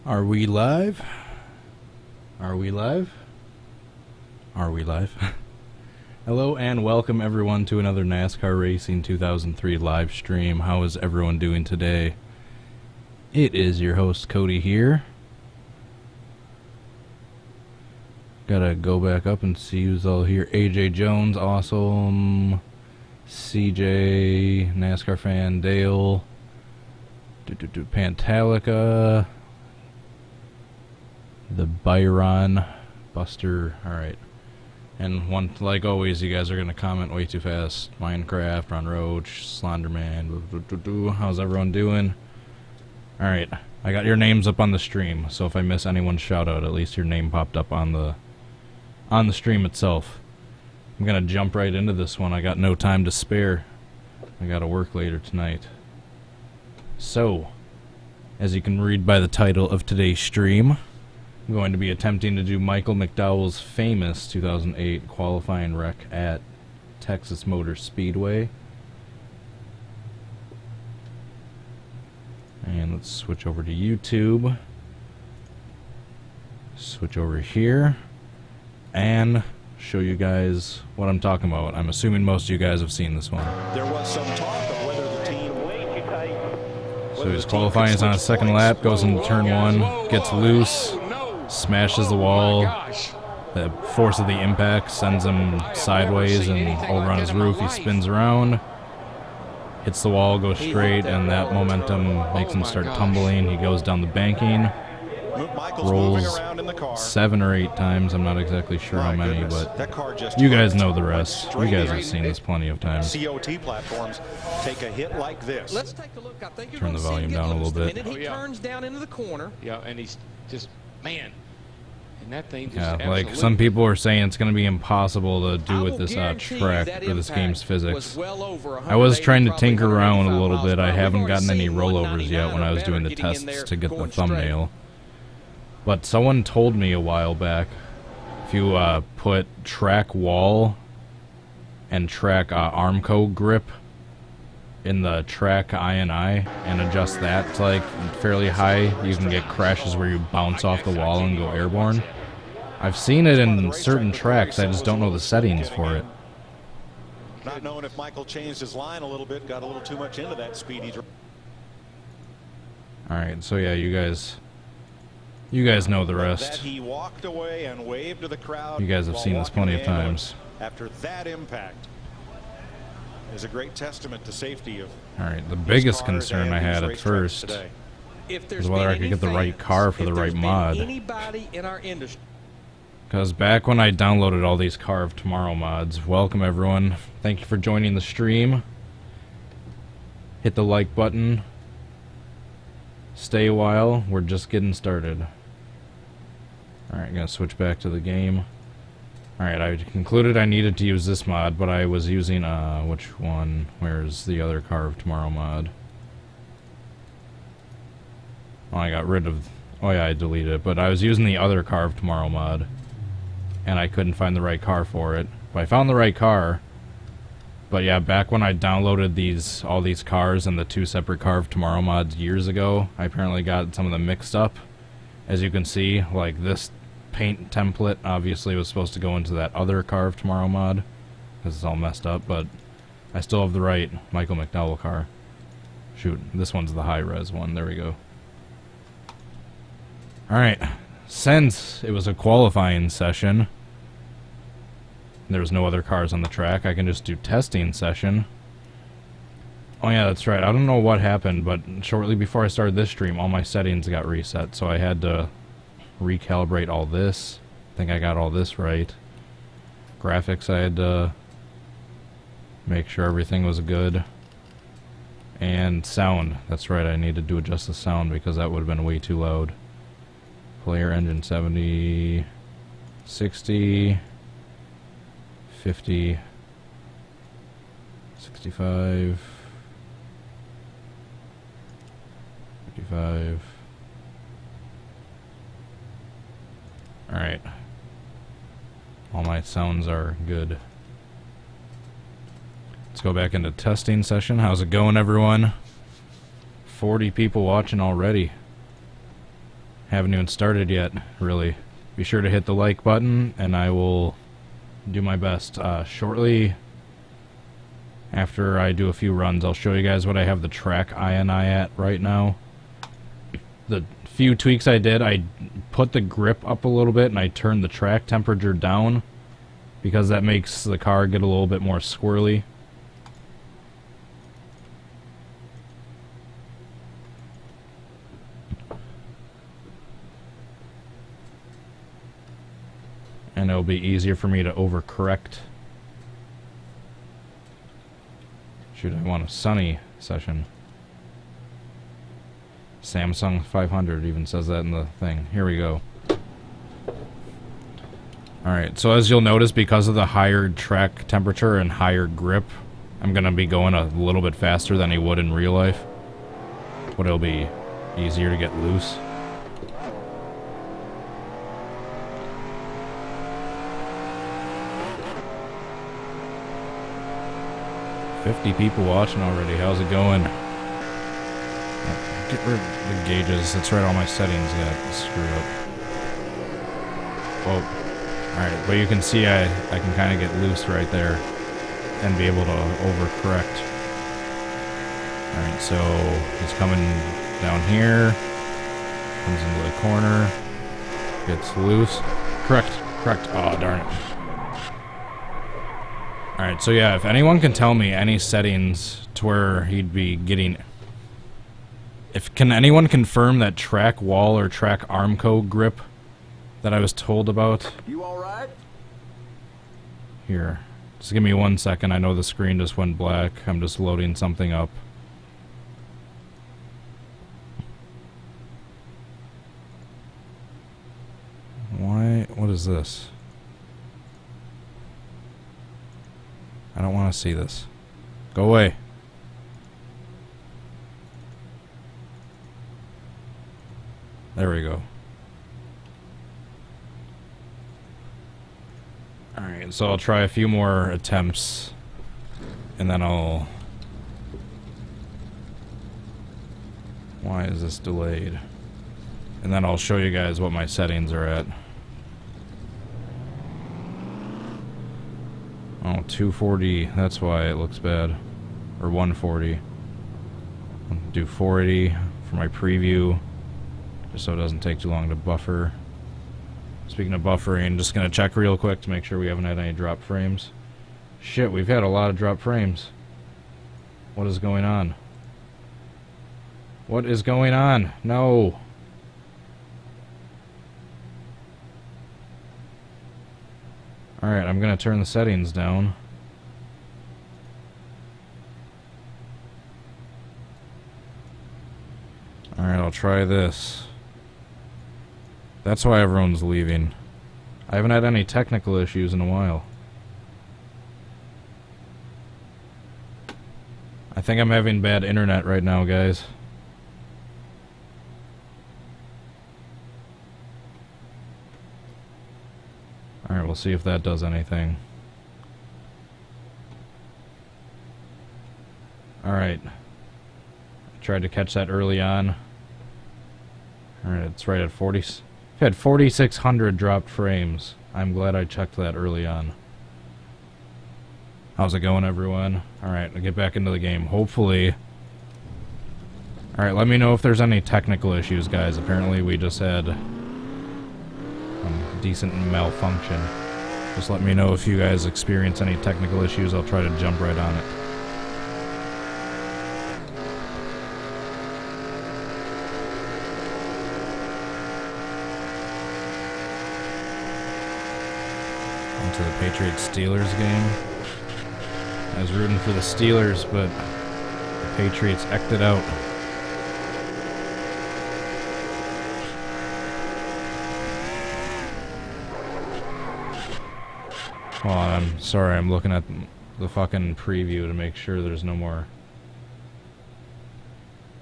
Are we live? Are we live? Are we live? Hello and welcome everyone to another NASCAR Racing 2003 live stream. How is everyone doing today? It is your host Cody here. Gotta go back up and see who's all here. AJ Jones, awesome. CJ, NASCAR fan, Dale. Pantalica. The Byron, Buster, alright. And one, like always, you guys are going to comment way too fast. Minecraft, Ron Roach, Slenderman, how's everyone doing? Alright, I got your names up on the stream, so if I miss anyone's shout out, at least your name popped up on the stream itself. I'm going to jump right into this one. I got no time to spare. I got to work later tonight. So, as you can read by the title of today's stream, I'm going to be attempting to do Michael McDowell's famous 2008 qualifying wreck at Texas Motor Speedway. And let's switch over to YouTube. Switch over here. And show you guys what I'm talking about. I'm assuming most of you guys have seen this one. There was some talk of whether the team... So he's qualifying, he's on his second lap, goes into turn one, gets loose. Smashes the wall. The force of the impact sends him sideways and over on his roof. He spins around, hits the wall, goes straight, and that momentum makes him start tumbling. He goes down the banking, rolls 7 or 8 times. I'm not exactly sure how many, but you guys know the rest. You guys have seen this plenty of times. COT platforms take a hit like this. Let's take a look. I think you're Turn the volume down a little bit. He turns down into the corner. Yeah, and he's just, man, and that thing just Yeah, like some people are saying it's going to be impossible to do with this track or this game's physics. I was trying to tinker around a little bit. I haven't gotten any rollovers yet when I was doing the tests to get the thumbnail. But someone told me a while back, if you put track wall and track Armco grip in the track INI and adjust that to like fairly high, you can get crashes where you bounce off the wall and go airborne. I've seen it in certain tracks, I just don't know the settings for it. Not knowing if Michael changed his line a little bit, got a little too much into that speedy. Alright, so yeah, you guys know the rest. He walked away and waved to the crowd. You guys have seen this plenty of times. After that impact is a great testament to safety of. Alright, the biggest concern I had at first is whether I could get the right car for the right mod. Anybody in our industry. Because back when I downloaded all these Car of Tomorrow mods, welcome everyone. Thank you for joining the stream. Hit the like button. Stay a while. We're just getting started. Alright, gonna switch back to the game. Alright, I concluded I needed to use this mod, but I was using, which one? Where's the other Car of Tomorrow mod? Oh, I got rid of... Oh yeah, I deleted it, but I was using the other Car of Tomorrow mod, and I couldn't find the right car for it. But I found the right car. But yeah, back when I downloaded all these cars and the 2 separate Car of Tomorrow mods years ago, I apparently got some of them mixed up. As you can see, like this paint template obviously was supposed to go into that other Car of Tomorrow mod, because it's all messed up, but I still have the right Michael McDowell car. Shoot, this one's the high-res one. There we go. Alright, since it was a qualifying session, there was no other cars on the track, I can just do testing session. Oh yeah, that's right. I don't know what happened, but shortly before I started this stream, all my settings got reset, so I had to recalibrate all this. I think I got all this right. Graphics, I had to make sure everything was good. And sound, that's right, I needed to adjust the sound because that would have been way too loud. Player engine 70, 60, 50, 65, 55. Alright. All my sounds are good. Let's go back into testing session. How's it going, everyone? 40 people watching already. Haven't even started yet, really. Be sure to hit the like button, and I will do my best. Shortly after I do a few runs, I'll show you guys what I have the track INI at right now. The few tweaks I did, I put the grip up a little bit, and I turned the track temperature down, because that makes the car get a little bit more squirrely. And it'll be easier for me to overcorrect. Shoot, I want a sunny session. Samsung 500 even says that in the thing. Here we go. Alright, so as you'll notice, because of the higher track temperature and higher grip, I'm going to be going a little bit faster than he would in real life. But it'll be easier to get loose. People watching already. How's it going? Get rid of the gauges. That's right, all my settings got screwed up. Oh, alright, but you can see I can kind of get loose right there and be able to overcorrect. Alright, so he's coming down here, comes into the corner, gets loose. Correct. Oh, darn it. Alright, so yeah, if anyone can tell me any settings to where he'd be getting... Can anyone confirm that track wall or track armco grip that I was told about? You alright? Here. Just give me 1 second. I know the screen just went black. I'm just loading something up. Why? What is this? I don't want to see this. Go away. There we go. Alright, so I'll try a few more attempts, and then I'll... Why is this delayed? And then I'll show you guys what my settings are at. Oh, 240, that's why it looks bad. Or 140. I'll do 480 for my preview, just so it doesn't take too long to buffer. Speaking of buffering, just gonna check real quick to make sure we haven't had any drop frames. Shit, we've had a lot of drop frames. What is going on? What is going on? No! Alright, I'm gonna turn the settings down. Alright, I'll try this. That's why everyone's leaving. I haven't had any technical issues in a while. I think I'm having bad internet right now, guys. Alright, we'll see if that does anything. Alright. Tried to catch that early on. Alright, it's right at 40. I've had 4,600 dropped frames. I'm glad I checked that early on. How's it going, everyone? Alright, I'll get back into the game. Hopefully... Alright, let me know if there's any technical issues, guys. Apparently we just had... decent malfunction. Just let me know if you guys experience any technical issues. I'll try to jump right on it. Into the Patriots-Steelers game. I was rooting for the Steelers, but the Patriots acted out. Hold on, I'm sorry, I'm looking at the fucking preview to make sure there's no more.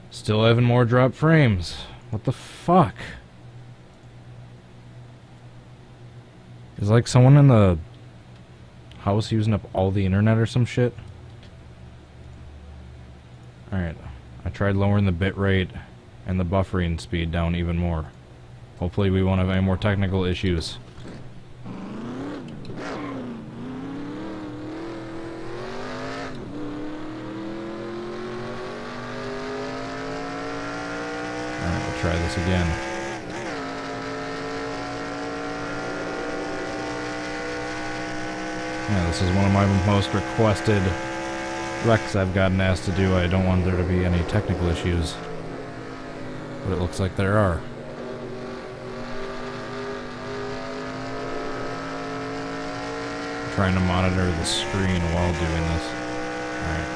Still having more drop frames. What the fuck? Is like someone in the house using up all the internet or some shit? Alright, I tried lowering the bit rate and the buffering speed down even more. Hopefully we won't have any more technical issues. Alright, we'll try this again. Yeah, this is one of my most requested wrecks I've gotten asked to do. I don't want there to be any technical issues, but it looks like there are. I'm trying to monitor the screen while doing this. Alright.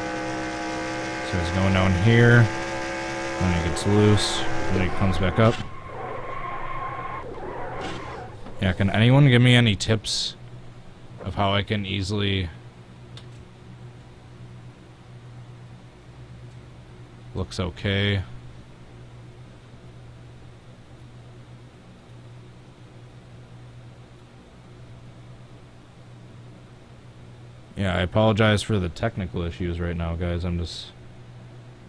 So he's going down here, then he gets loose, then he comes back up. Yeah, can anyone give me any tips of how I can easily... Looks okay. Yeah, I apologize for the technical issues right now, guys. I'm just...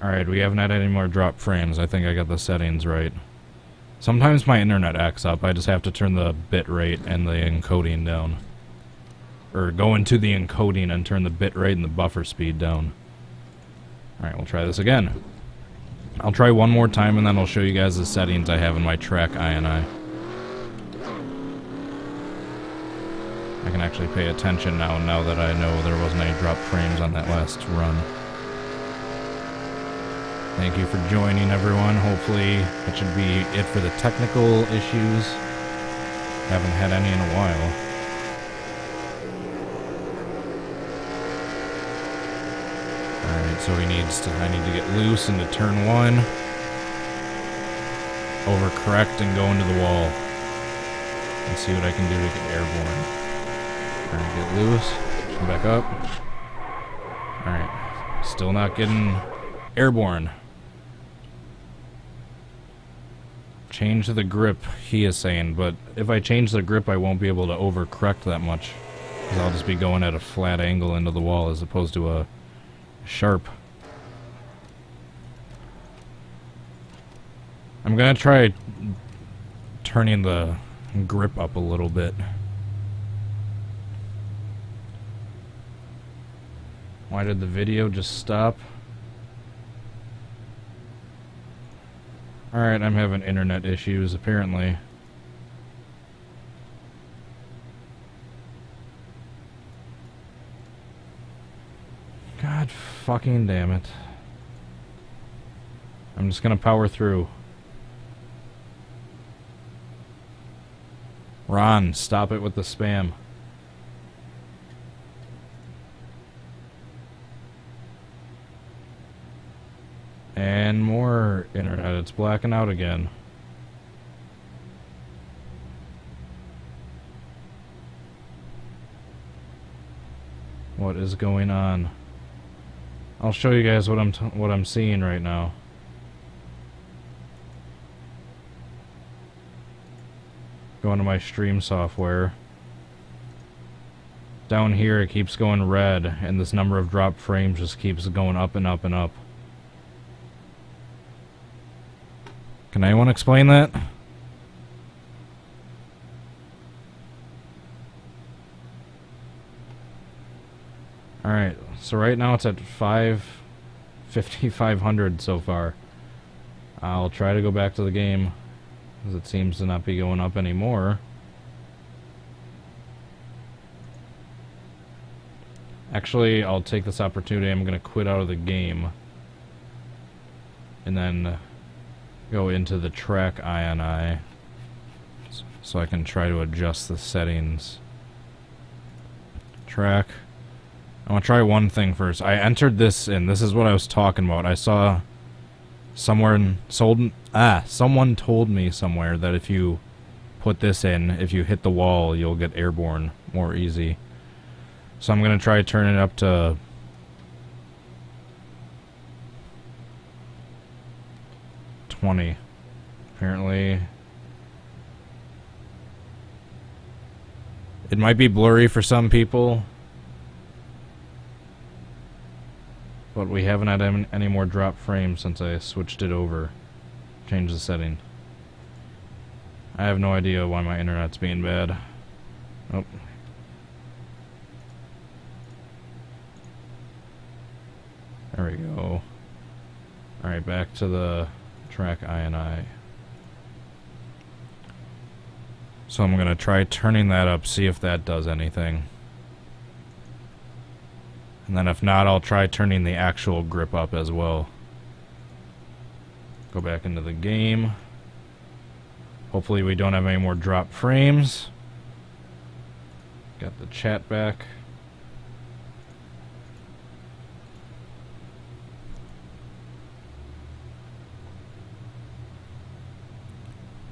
Alright, we haven't had any more drop frames. I think I got the settings right. Sometimes my internet acts up. I just have to turn the bit rate and the encoding down. Or go into the encoding and turn the bit rate and the buffer speed down. Alright, we'll try this again. I'll try one more time and then I'll show you guys the settings I have in my track INI. I can actually pay attention now that I know there wasn't any drop frames on that last run. Thank you for joining, everyone. Hopefully it should be it for the technical issues. Haven't had any in a while. Alright, so I need to get loose into turn 1. Overcorrect and go into the wall. And see what I can do to get airborne. Alright, get loose. Come back up. Alright. Still not getting airborne. Change the grip, he is saying, but if I change the grip I won't be able to overcorrect that much. Because I'll just be going at a flat angle into the wall as opposed to a sharp. I'm gonna try turning the grip up a little bit. Why did the video just stop? Alright, I'm having internet issues apparently. God fucking damn it. I'm just gonna power through. Ron, stop it with the spam. And more internet. It's blacking out again. What is going on? I'll show you guys what I'm seeing right now. Going to my stream software. Down here it keeps going red, and this number of drop frames just keeps going up and up and up. Can anyone explain that? Alright, so right now it's at 5,500 so far. I'll try to go back to the game, because it seems to not be going up anymore. Actually, I'll take this opportunity. I'm going to quit out of the game. And then go into the track INI. So I can try to adjust the settings. Track. I want to try one thing first. I entered this in. This is what I was talking about. I saw someone told me somewhere that if you put this in, if you hit the wall, you'll get airborne more easy. So I'm going to try turning it up to 20. Apparently it might be blurry for some people, but we haven't had any more drop frames since I switched it over. Changed the setting. I have no idea why my internet's being bad. Oh. There we go. Alright, back to the track INI. So I'm going to try turning that up, see if that does anything. And then if not, I'll try turning the actual grip up as well. Go back into the game. Hopefully we don't have any more drop frames. Got the chat back.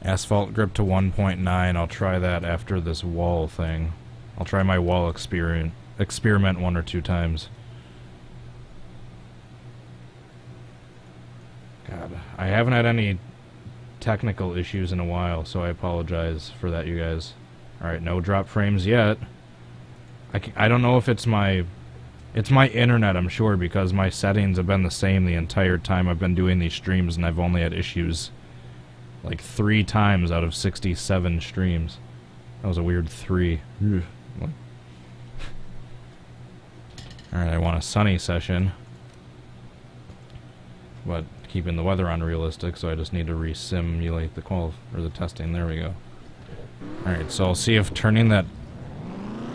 Asphalt grip to 1.9. I'll try that after this wall thing. I'll try my wall experiment 1 or 2 times. God, I haven't had any technical issues in a while, so I apologize for that, you guys. Alright, no drop frames yet. I don't know if it's my internet, I'm sure, because my settings have been the same the entire time I've been doing these streams, and I've only had issues like 3 times out of 67 streams. That was a weird 3. Alright, I want a sunny session, but keeping the weather unrealistic, so I just need to re-simulate the testing. There we go. Alright, so I'll see if turning that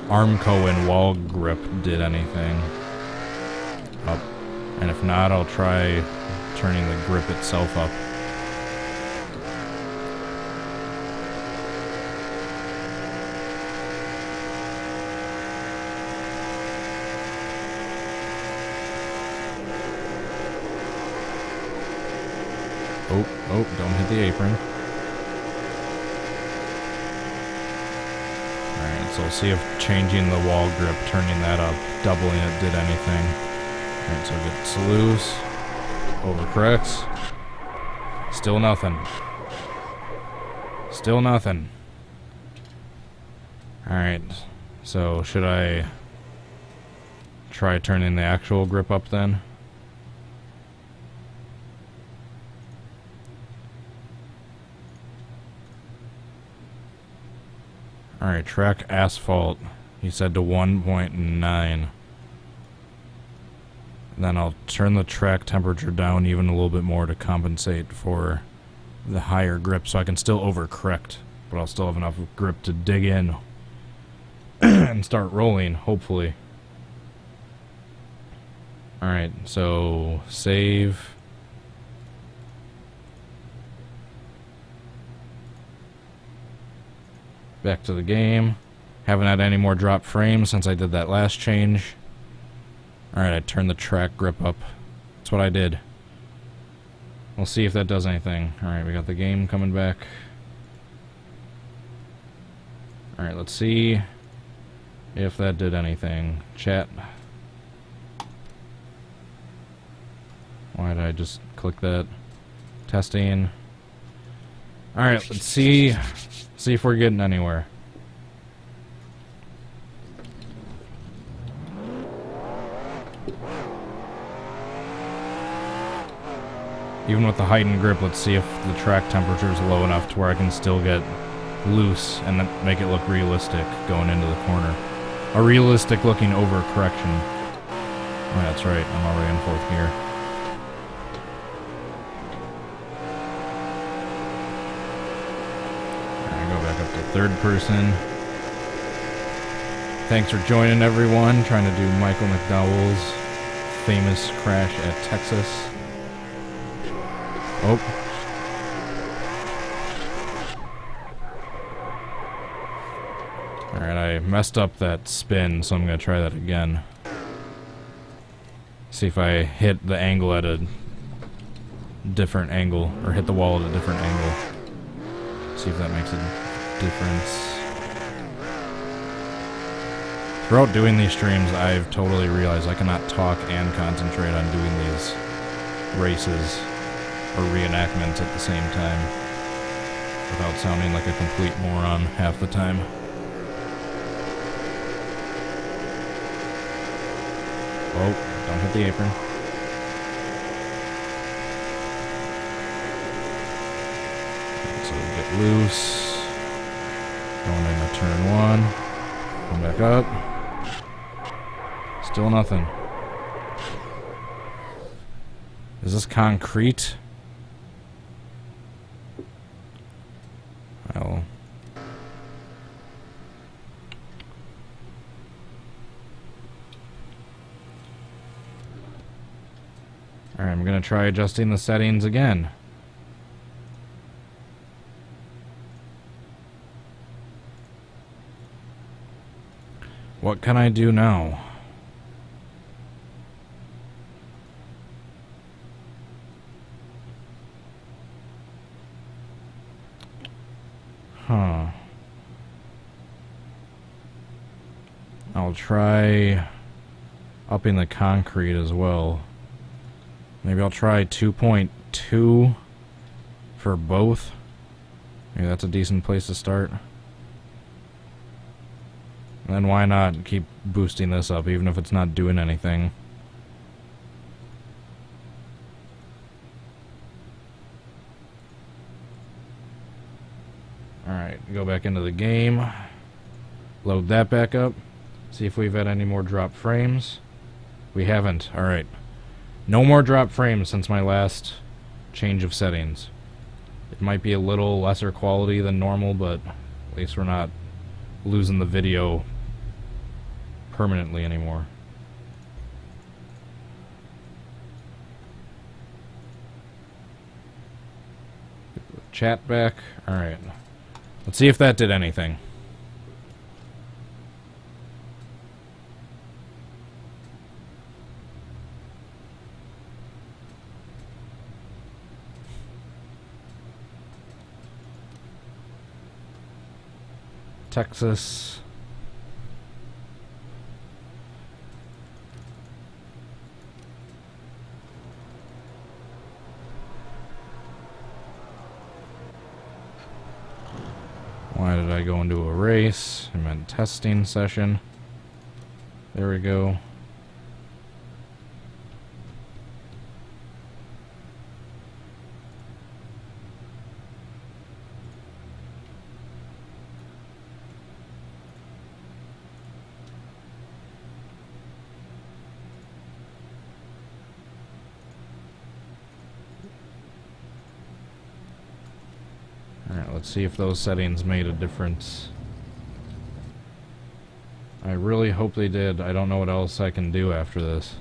Armco and wall grip did anything up. And if not, I'll try turning the grip itself up. Oh, don't hit the apron. Alright, so we'll see if changing the wall grip, turning that up, doubling it did anything. Alright, so it gets loose. Overcorrects. Still nothing. Still nothing. Alright, so should I try turning the actual grip up then? Alright, track asphalt. He said to 1.9. Then I'll turn the track temperature down even a little bit more to compensate for the higher grip, so I can still overcorrect, but I'll still have enough grip to dig in and start rolling, hopefully. Alright, so save. Back to the game. Haven't had any more drop frames since I did that last change. Alright, I turned the track grip up. That's what I did. We'll see if that does anything. Alright, we got the game coming back. Alright, let's see if that did anything. Chat. Why did I just click that? Testing. Alright, let's see if we're getting anywhere. Even with the heightened grip, let's see if the track temperature is low enough to where I can still get loose and then make it look realistic going into the corner. A realistic looking overcorrection. Oh, that's right, I'm already in 4th gear. Third person. Thanks for joining, everyone. Trying to do Michael McDowell's famous crash at Texas. Oh. Alright, I messed up that spin, so I'm going to try that again. See if I hit the angle at a different angle, or hit the wall at a different angle. See if that makes a difference. Throughout doing these streams, I've totally realized I cannot talk and concentrate on doing these races or reenactments at the same time without sounding like a complete moron half the time. Oh, don't hit the apron. So get loose. Going into turn one. Come back up. Still nothing. Is this concrete? Well. Alright, I'm gonna try adjusting the settings again. What can I do now? Huh. I'll try upping the concrete as well. Maybe I'll try 2.2 for both. Maybe that's a decent place to start. And then why not keep boosting this up, even if it's not doing anything. Alright, go back into the game. Load that back up. See if we've had any more drop frames. We haven't. Alright. No more drop frames since my last change of settings. It might be a little lesser quality than normal, but at least we're not losing the video permanently anymore. Get the chat back. Alright. Let's see if that did anything. Texas. Why did I go into a race? I meant testing session. There we go. Alright, let's see if those settings made a difference. I really hope they did. I don't know what else I can do after this.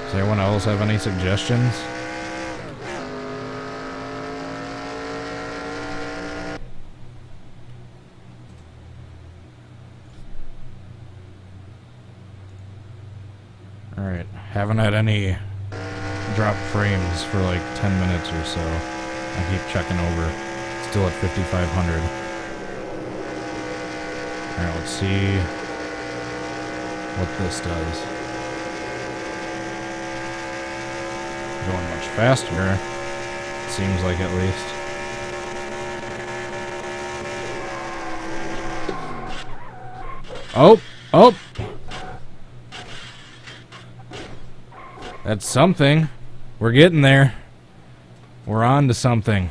Does anyone else have any suggestions? Alright, haven't had any drop frames for like 10 minutes or so. I keep checking over. Still at 5,500. Alright, let's see what this does. Going much faster. Seems like, at least. Oh! Oh! That's something. We're getting there. We're on to something.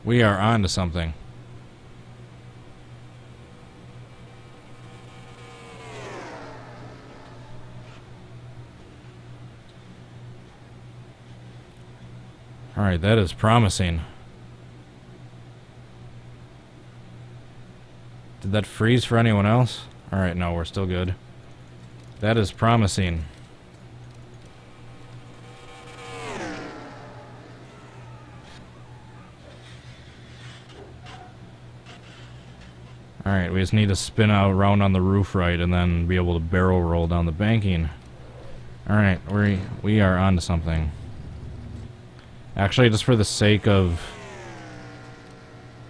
We are on to something. Alright, that is promising. Did that freeze for anyone else? Alright, no, we're still good. That is promising. Alright, we just need to spin out around on the roof right and then be able to barrel roll down the banking. Alright, we are on to something. Actually, just for the sake of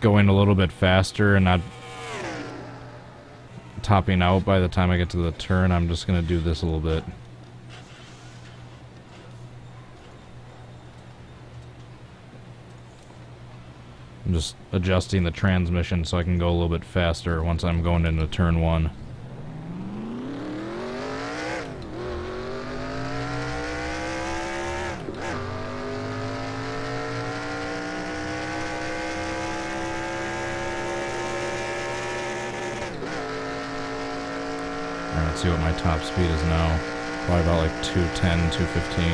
going a little bit faster and not topping out by the time I get to the turn, I'm just going to do this a little bit. I'm just adjusting the transmission so I can go a little bit faster once I'm going into turn one. Let's see what my top speed is now. Probably about like 210, 215.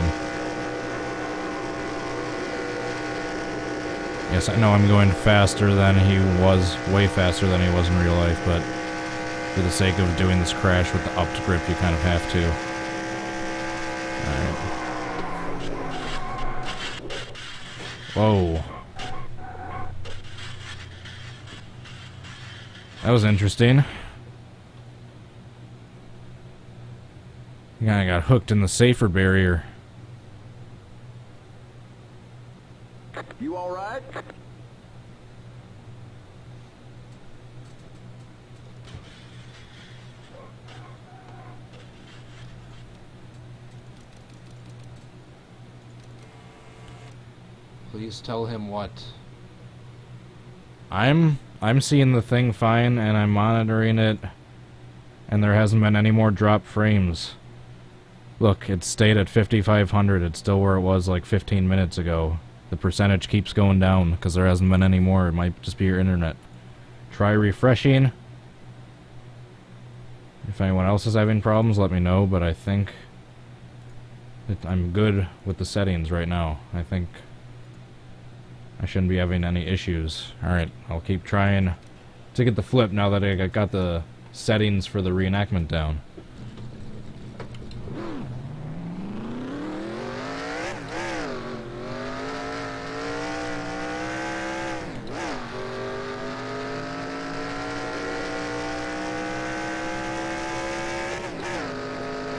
Yes, I know I'm going faster than he was, way faster than he was in real life, but for the sake of doing this crash with the upped grip, you kind of have to. Alright. Whoa. That was interesting. I kinda got hooked in the safer barrier. You all right? Please tell him what. I'm seeing the thing fine, and I'm monitoring it, and there hasn't been any more drop frames. Look, it stayed at 5,500. It's still where it was like 15 minutes ago. The percentage keeps going down because there hasn't been any more. It might just be your internet. Try refreshing. If anyone else is having problems, let me know, but I think that I'm good with the settings right now. I think I shouldn't be having any issues. Alright, I'll keep trying to get the flip now that I got the settings for the reenactment down.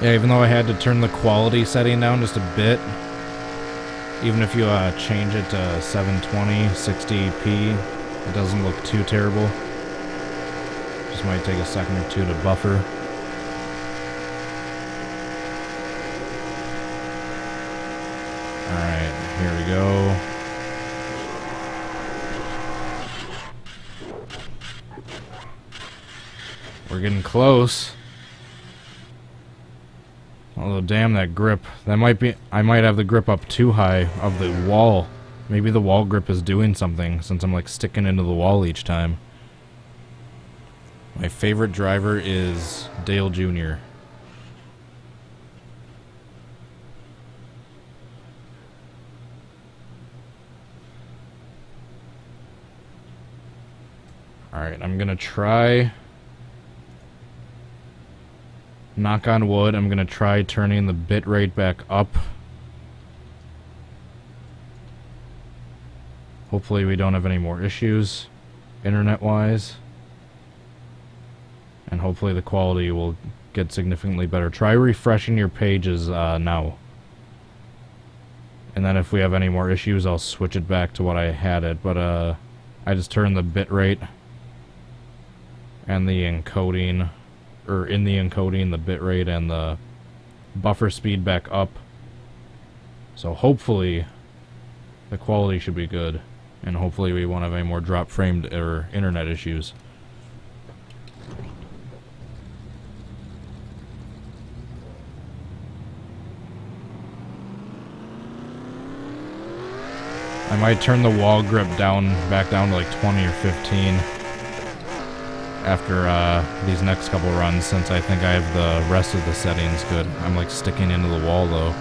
Yeah, even though I had to turn the quality setting down just a bit, even if you change it to 720, 60p, it doesn't look too terrible. Just might take a second or two to buffer. Alright, here we go. We're getting close. Although, damn, that grip. That might be... I might have the grip up too high of the wall. Maybe the wall grip is doing something, since I'm, like, sticking into the wall each time. My favorite driver is Dale Jr. Alright, I'm gonna try... Knock on wood, I'm gonna try turning the bitrate back up. Hopefully we don't have any more issues, internet-wise. And hopefully the quality will get significantly better. Try refreshing your pages now. And then if we have any more issues, I'll switch it back to what I had it. But I just turned the bitrate and the encoding... or in the encoding, the bitrate and the buffer speed back up. So hopefully the quality should be good, and hopefully we won't have any more drop framed or internet issues. I might turn the wall grip back down to like 20 or 15 after these next couple runs, since I think I have the rest of the settings good. I'm like sticking into the wall though.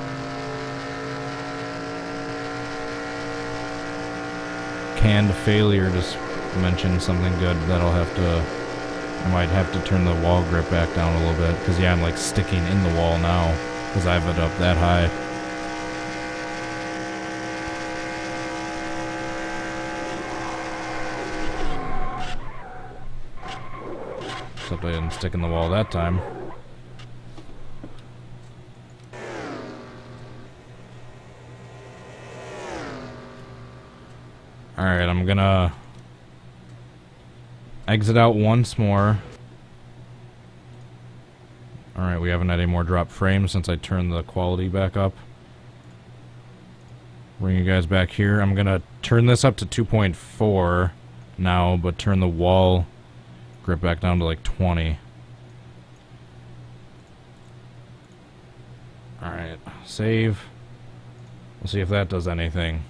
Canned failure just mentioned something good that I might have to turn the wall grip back down a little bit, because yeah, I'm like sticking in the wall now because I have it up that high. Except I didn't stick in the wall that time. Alright, I'm gonna exit out once more. Alright, we haven't had any more drop frames since I turned the quality back up. Bring you guys back here. I'm gonna turn this up to 2.4 now, but turn the wall grip back down to like 20. Alright, save. We'll see if that does anything.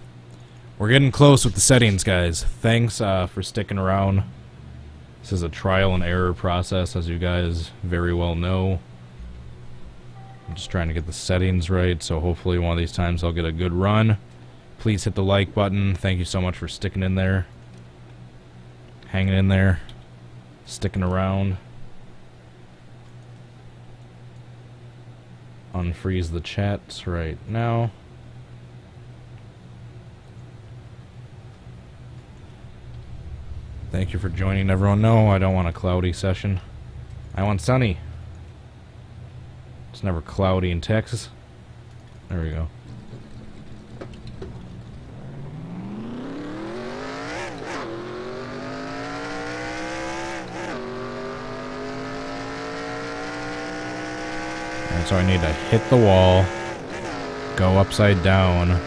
We're getting close with the settings, guys. Thanks for sticking around. This is a trial and error process, as you guys very well know. I'm just trying to get the settings right, so hopefully one of these times I'll get a good run. Please hit the like button. Thank you so much for sticking in there. Hanging in there. Sticking around. Unfreeze the chats right now. Thank you for joining, everyone. No, I don't want a cloudy session. I want sunny. It's never cloudy in Texas. There we go. Alright, so I need to hit the wall, go upside down,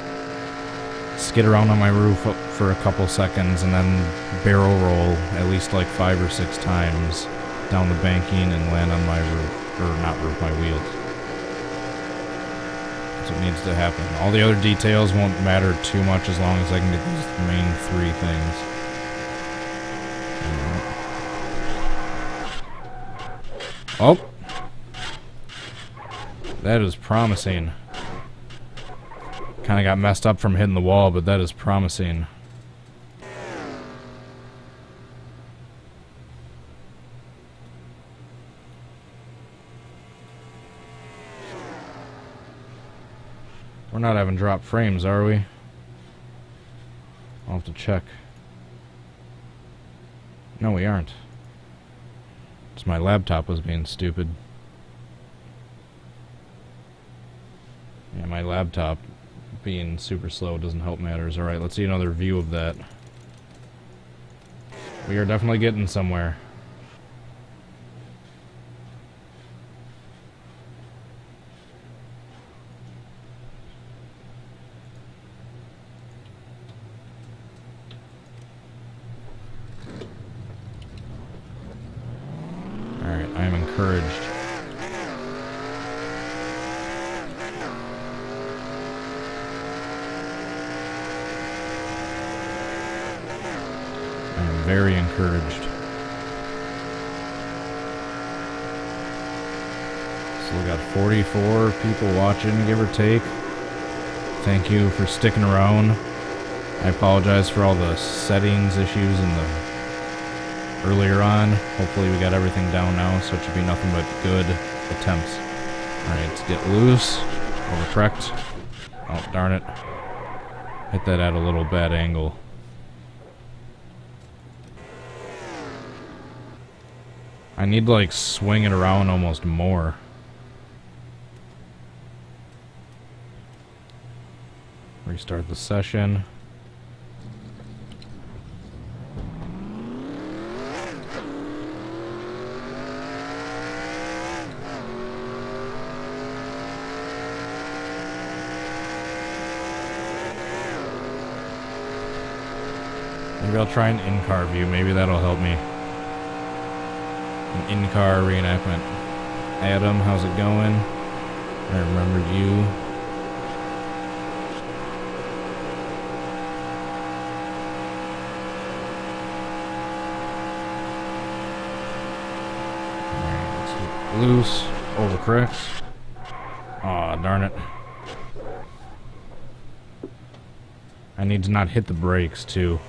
skid around on my roof for a couple seconds, and then barrel roll at least like 5 or 6 times down the banking and land on my roof, or not roof, my wheels. That's what needs to happen. All the other details won't matter too much as long as I can get these main 3 things. Oh! That is promising. Kind of got messed up from hitting the wall, but that is promising. We're not having drop frames, are we? I'll have to check. No, we aren't. It's my laptop was being stupid. Yeah, my laptop being super slow doesn't help matters. Alright, let's see another view of that. We are definitely getting somewhere. Alright, I am encouraged. Very encouraged. So we got 44 people watching, give or take. Thank you for sticking around. I apologize for all the settings issues in the earlier on. Hopefully we got everything down now, so it should be nothing but good attempts. Alright, let's get loose. Overcorrect. Oh, darn it. Hit that at a little bad angle. I need to like swing it around almost more. Restart the session. Maybe I'll try an in-car view. Maybe that'll help me. An in-car reenactment. Adam, how's it going? I remembered you. Alright, loose. Overcorrect. Aw, darn it. I need to not hit the brakes, too.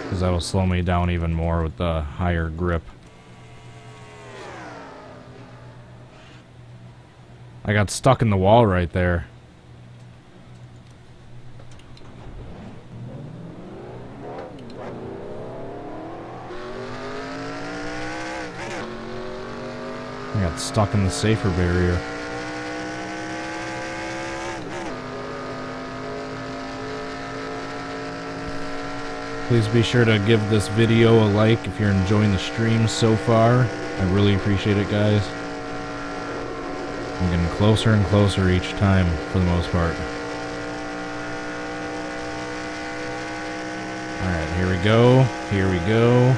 Because that'll slow me down even more with the higher grip. I got stuck in the wall right there. I got stuck in the safer barrier. Please be sure to give this video a like if you're enjoying the stream so far. I really appreciate it, guys. I'm getting closer and closer each time, for the most part. Alright, here we go. Here we go.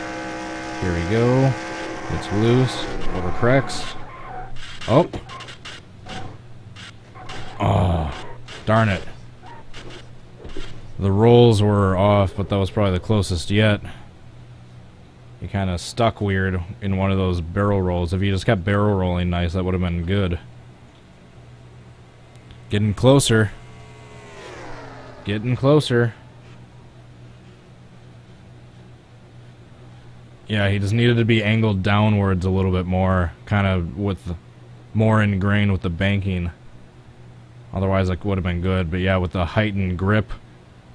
Here we go. It's loose. Overcorrects. Oh! Oh, darn it. The rolls were off, but that was probably the closest yet. You kind of stuck weird in one of those barrel rolls. If you just kept barrel rolling nice, that would have been good. Getting closer. Getting closer. Yeah, he just needed to be angled downwards a little bit more, kind of with more ingrained with the banking. Otherwise, it would have been good. But yeah, with the heightened grip,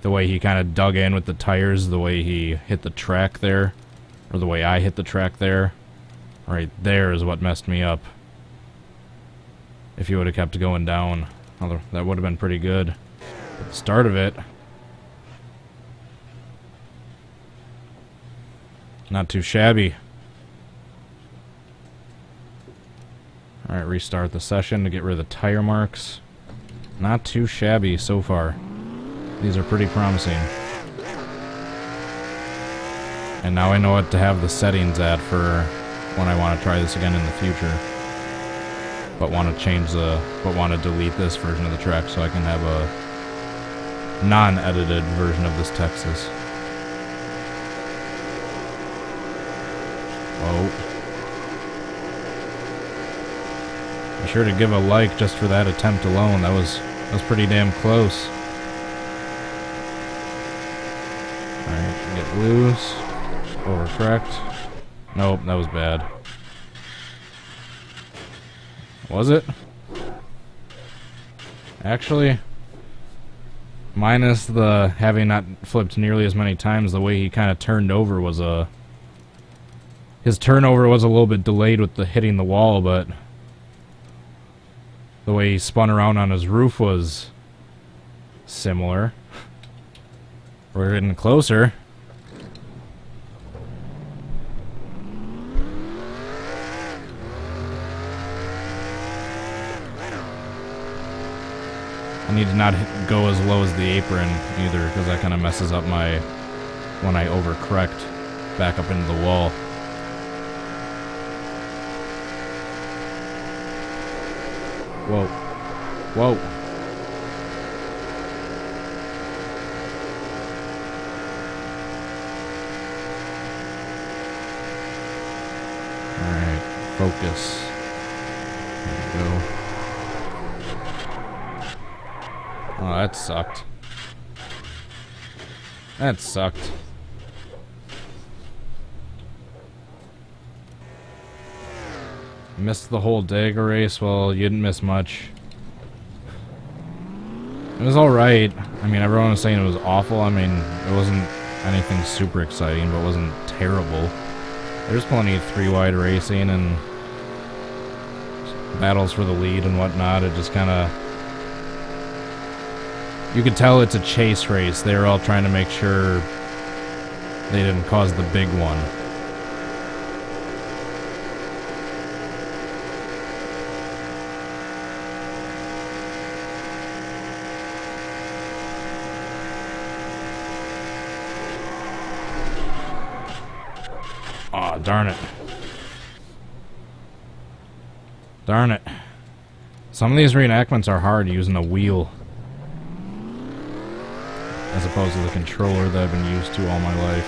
the way he kind of dug in with the tires, the way he hit the track there, or the way I hit the track there, right there is what messed me up. If he would have kept going down, that would have been pretty good. At the start of it, not too shabby. Alright, restart the session to get rid of the tire marks. Not too shabby so far. These are pretty promising. And now I know what to have the settings at for when I want to try this again in the future. But want to delete this version of the track so I can have a non-edited version of this Texas. Whoa. Be sure to give a like just for that attempt alone. That was pretty damn close. Alright, get loose. Overcorrect. Nope, that was bad. Was it? Actually, minus the having not flipped nearly as many times, the way he kind of turned over was his turnover was a little bit delayed with the hitting the wall, but the way he spun around on his roof was similar. We're getting closer. I need to not go as low as the apron either, because that kind of messes up my when I overcorrect back up into the wall. Whoa. Whoa. Alright, focus. There we go. Oh, that sucked. That sucked. Missed the whole Dagger race. Well, you didn't miss much. It was alright. I mean, everyone was saying it was awful. I mean, it wasn't anything super exciting, but it wasn't terrible. There's plenty of three-wide racing and battles for the lead and whatnot. It just kind of... You could tell it's a chase race. They're all trying to make sure they didn't cause the big one. Aw, darn it. Darn it. Some of these reenactments are hard using a wheel, as opposed to the controller that I've been used to all my life.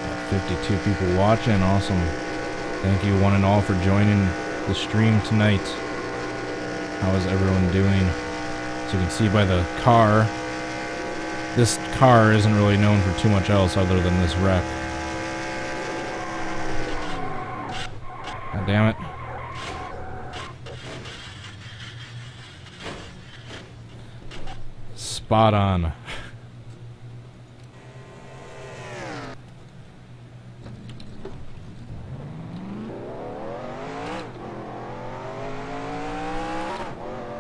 Got 52 people watching, awesome. Thank you one and all for joining the stream tonight. How is everyone doing? So you can see by the car, this car isn't really known for too much else other than this wreck. God damn it. Spot on.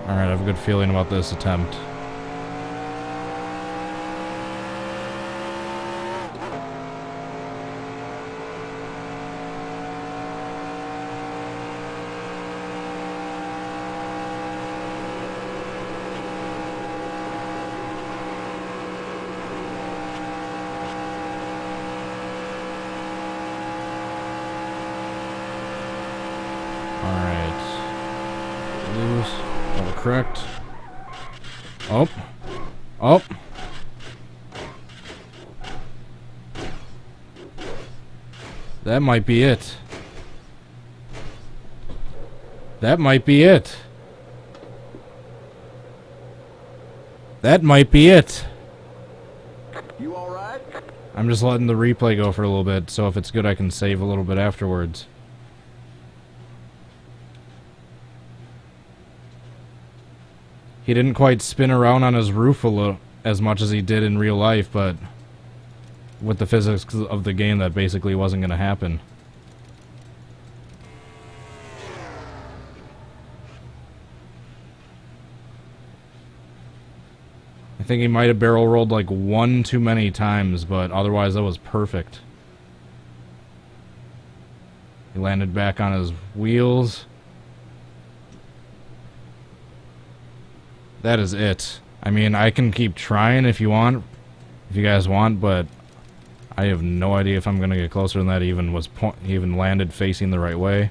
Alright, I have a good feeling about this attempt. Correct. Oh. Oh. That might be it. That might be it. That might be it. You all right? I'm just letting the replay go for a little bit, so if it's good I can save a little bit afterwards. He didn't quite spin around on his roof a little as much as he did in real life, but with the physics of the game that basically wasn't going to happen. I think he might have barrel rolled like one too many times, but otherwise that was perfect. He landed back on his wheels. That is it. I mean, I can keep trying if you want, if you guys want, but I have no idea if I'm gonna get closer than that. He even landed facing the right way.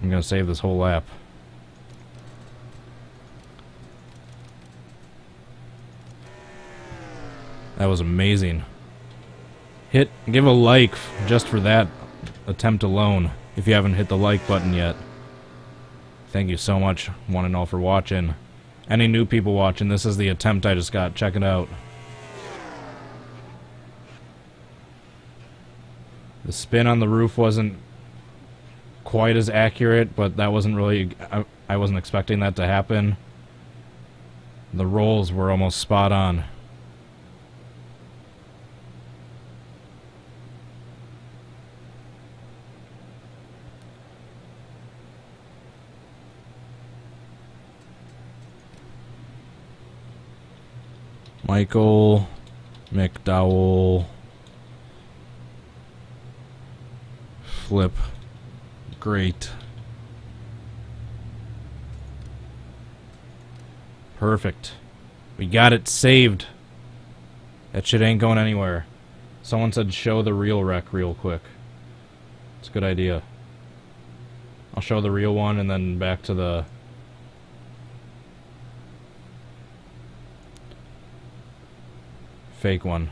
I'm gonna save this whole lap. That was amazing. Give a like just for that attempt alone if you haven't hit the like button yet. Thank you so much, one and all, for watching. Any new people watching, this is the attempt I just got. Check it out. The spin on the roof wasn't quite as accurate, but that wasn't really... I wasn't expecting that to happen. The rolls were almost spot on. Michael McDowell flip. Great. Perfect. We got it saved. That shit ain't going anywhere. Someone said show the real wreck real quick. It's a good idea. I'll show the real one and then back to the... fake one,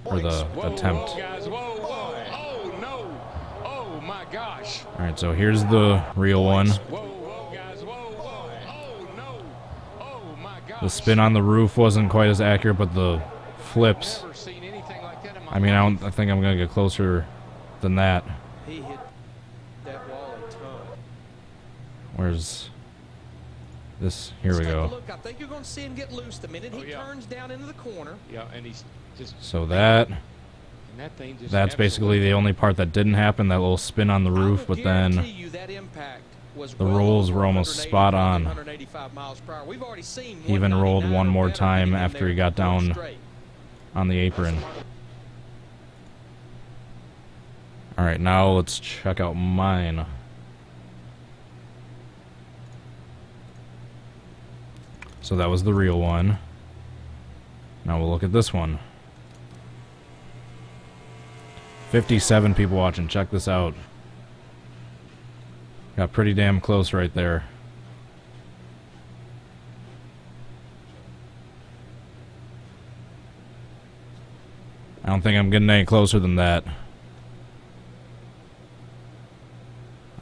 or the attempt. Whoa, guys, whoa, oh no, oh my gosh. Alright, so here's the real one. Whoa, guys, oh no, oh my gosh. The spin on the roof wasn't quite as accurate, but the flips. Never seen anything like that in my I mean, I think I'm gonna get closer than that. He hit that wall a ton. Where's this? Here we Let's take a go. look. I think you're going to see him get loose the minute he turns down into the corner. Yeah, and he's just... So that... and that thing just that's basically the only part that didn't happen, that little spin on the roof, but then the rolls were almost spot on. He even rolled one more time after he got down on the apron. Alright, now let's check out mine. So that was the real one. Now we'll look at this one. 57 people watching. Check this out. Got pretty damn close right there. I don't think I'm getting any closer than that.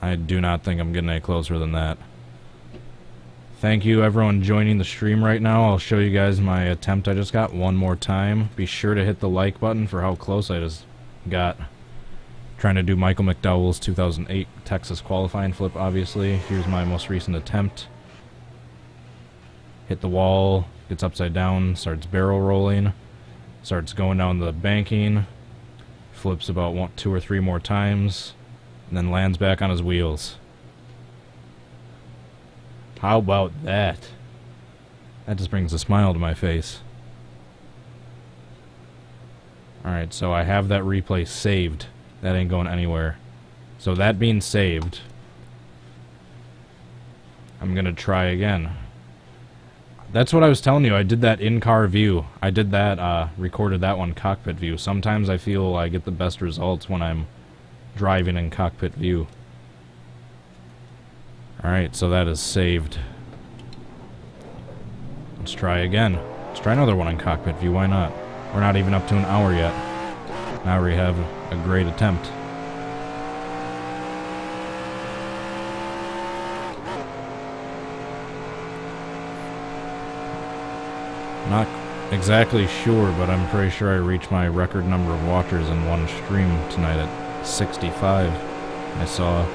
I do not think I'm getting any closer than that. Thank you everyone joining the stream right now. I'll show you guys my attempt I just got one more time. Be sure to hit the like button for how close I just got. Trying to do Michael McDowell's 2008 Texas qualifying flip, obviously. Here's my most recent attempt. Hit the wall, gets upside down, starts barrel rolling, starts going down the banking, flips about 2 or 3 more times, and then lands back on his wheels. How about that? That just brings a smile to my face. Alright, so I have that replay saved. That ain't going anywhere. So that being saved, I'm gonna try again. That's what I was telling you. I did that in-car view. I did that, recorded that one cockpit view. Sometimes I feel I get the best results when I'm driving in cockpit view. Alright, so that is saved. Let's try again. Let's try another one in cockpit view, why not? We're not even up to an hour yet. Now we have a great attempt. Not exactly sure, but I'm pretty sure I reached my record number of watchers in one stream tonight at 65. I saw.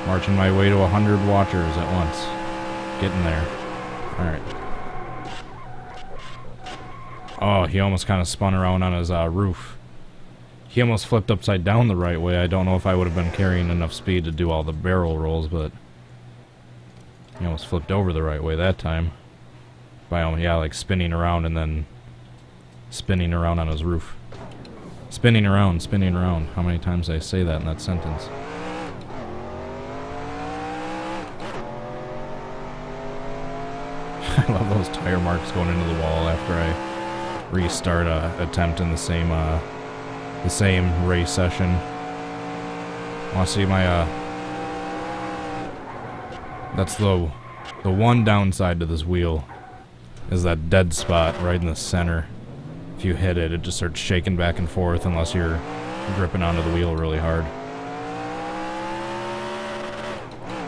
Marching my way to 100 watchers at once. Getting there. Alright. Oh, he almost kind of spun around on his roof. He almost flipped upside down the right way. I don't know if I would have been carrying enough speed to do all the barrel rolls, but he almost flipped over the right way that time. By, yeah, like spinning around and then spinning around on his roof. Spinning around, spinning around. How many times did I say that in that sentence? I love those tire marks going into the wall after I restart a attempt in the same race session. Want to see my that's the one downside to this wheel is that dead spot right in the center. If you hit it, it just starts shaking back and forth unless you're gripping onto the wheel really hard.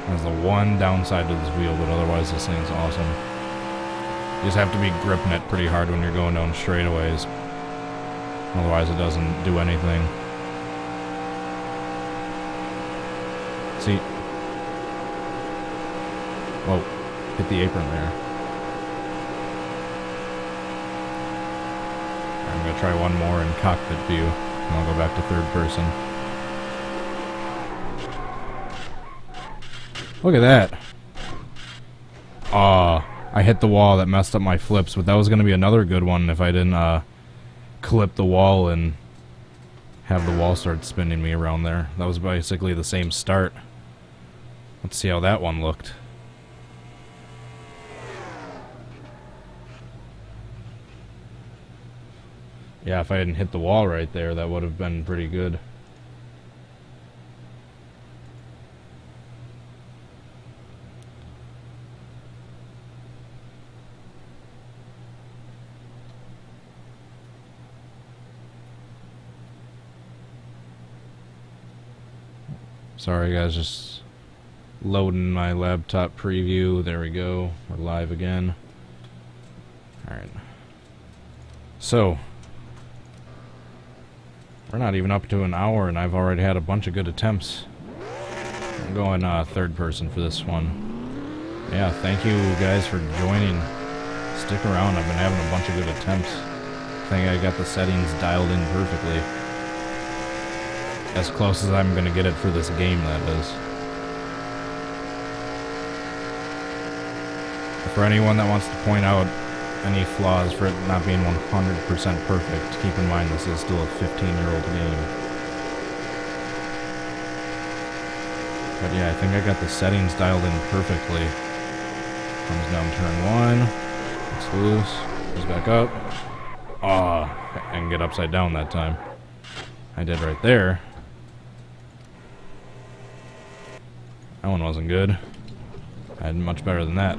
That's the one downside to this wheel, but otherwise this thing's awesome. You just have to be gripping it pretty hard when you're going down straightaways. Otherwise it doesn't do anything. See? Whoa. Hit the apron there. I'm going to try one more in cockpit view, and I'll go back to third person. Look at that. I hit the wall that messed up my flips, but that was going to be another good one if I didn't clip the wall and have the wall start spinning me around there. That was basically the same start. Let's see how that one looked. Yeah, if I hadn't hit the wall right there, that would have been pretty good. Sorry guys, just loading my laptop preview. There we go. We're live again. Alright. So, we're not even up to an hour and I've already had a bunch of good attempts. I'm going third person for this one. Yeah, thank you guys for joining. Stick around, I've been having a bunch of good attempts. I think I got the settings dialed in perfectly. As close as I'm gonna get it for this game, that is. For anyone that wants to point out any flaws for it not being 100% perfect, keep in mind this is still a 15-year-old game. But yeah, I think I got the settings dialed in perfectly. Comes down turn 1. It's loose. Goes back up. I can get upside down that time. I did right there. That one wasn't good. I had much better than that.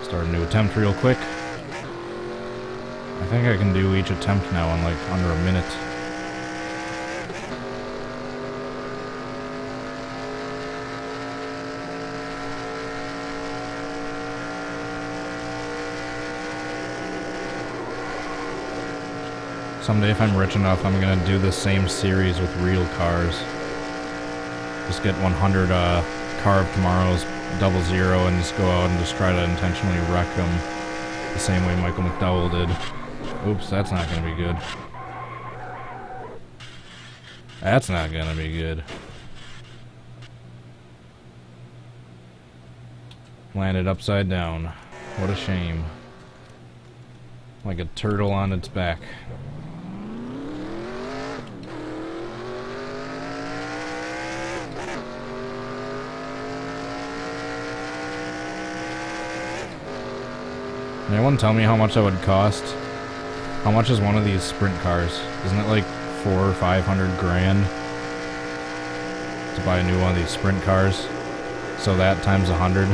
Start a new attempt real quick. I think I can do each attempt now in like under a minute. Someday if I'm rich enough, I'm gonna do the same series with real cars. Just get 100 Car of Tomorrow's 00 and just go out and just try to intentionally wreck them the same way Michael McDowell did. Oops, that's not going to be good. That's not going to be good. Landed upside down. What a shame. Like a turtle on its back. Anyone tell me how much that would cost? How much is one of these sprint cars? Isn't it like 400 or 500 grand to buy a new one of these sprint cars? So that times 100.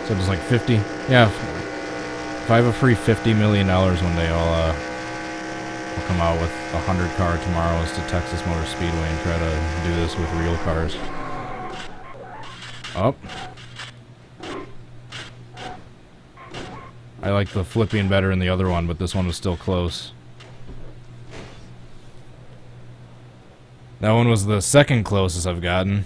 So just like 50. Yeah. If I have a free $50 million one day, I'll come out with 100 Car Tomorrows to Texas Motor Speedway and try to do this with real cars. Up. I like the flipping better in the other one, but this one was still close. That one was the second closest I've gotten.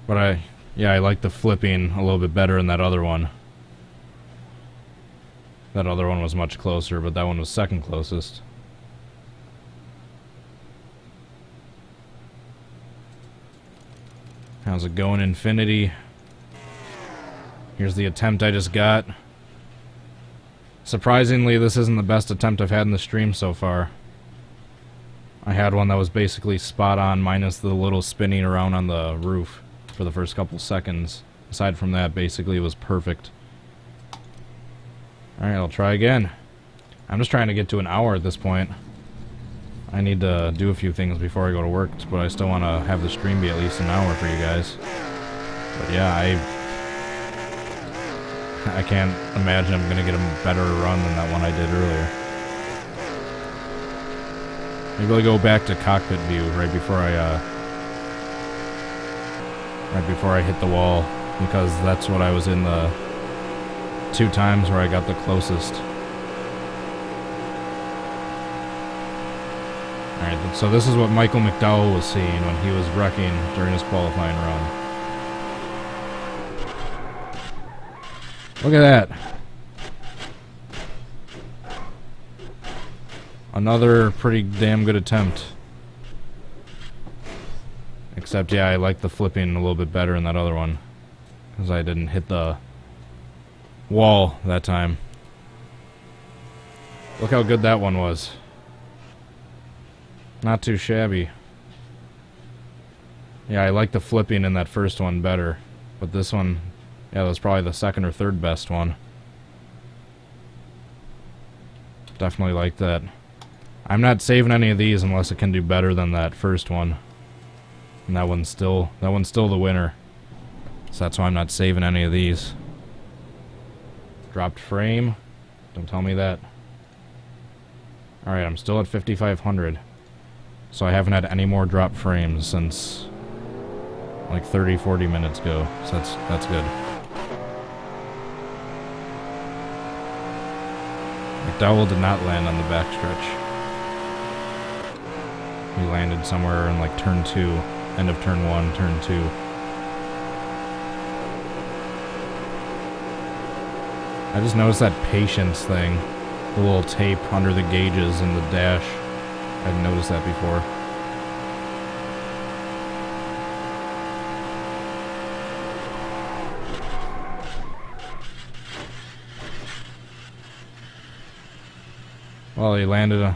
But I like the flipping a little bit better in that other one. That other one was much closer, but that one was second closest. How's it going, Infinity? Here's the attempt I just got. Surprisingly, this isn't the best attempt I've had in the stream so far. I had one that was basically spot on, minus the little spinning around on the roof for the first couple seconds. Aside from that, basically it was perfect. Alright, I'll try again. I'm just trying to get to an hour at this point. I need to do a few things before I go to work, but I still want to have the stream be at least an hour for you guys. But yeah, I can't imagine I'm going to get a better run than that one I did earlier. Maybe I'll go back to cockpit view right before I hit the wall, because that's what I was in the 2 times where I got the closest. Alright, so this is what Michael McDowell was seeing when he was wrecking during his qualifying run. Look at that. Another pretty damn good attempt. Except, yeah, I like the flipping a little bit better in that other one, because I didn't hit the wall that time. Look how good that one was. Not too shabby. Yeah, I like the flipping in that first one better, but this one, yeah, that was probably the second or third best one. Definitely like that. I'm not saving any of these unless it can do better than that first one. And that one's still the winner. So that's why I'm not saving any of these. Dropped frame. Don't tell me that. Alright, I'm still at 5,500. So I haven't had any more drop frames since like 30-40 minutes ago. So that's good. McDowell did not land on the backstretch. He landed somewhere in like turn 2, end of turn 1, turn 2. I just noticed that patience thing, the little tape under the gauges in the dash. I hadn't noticed that before. Well,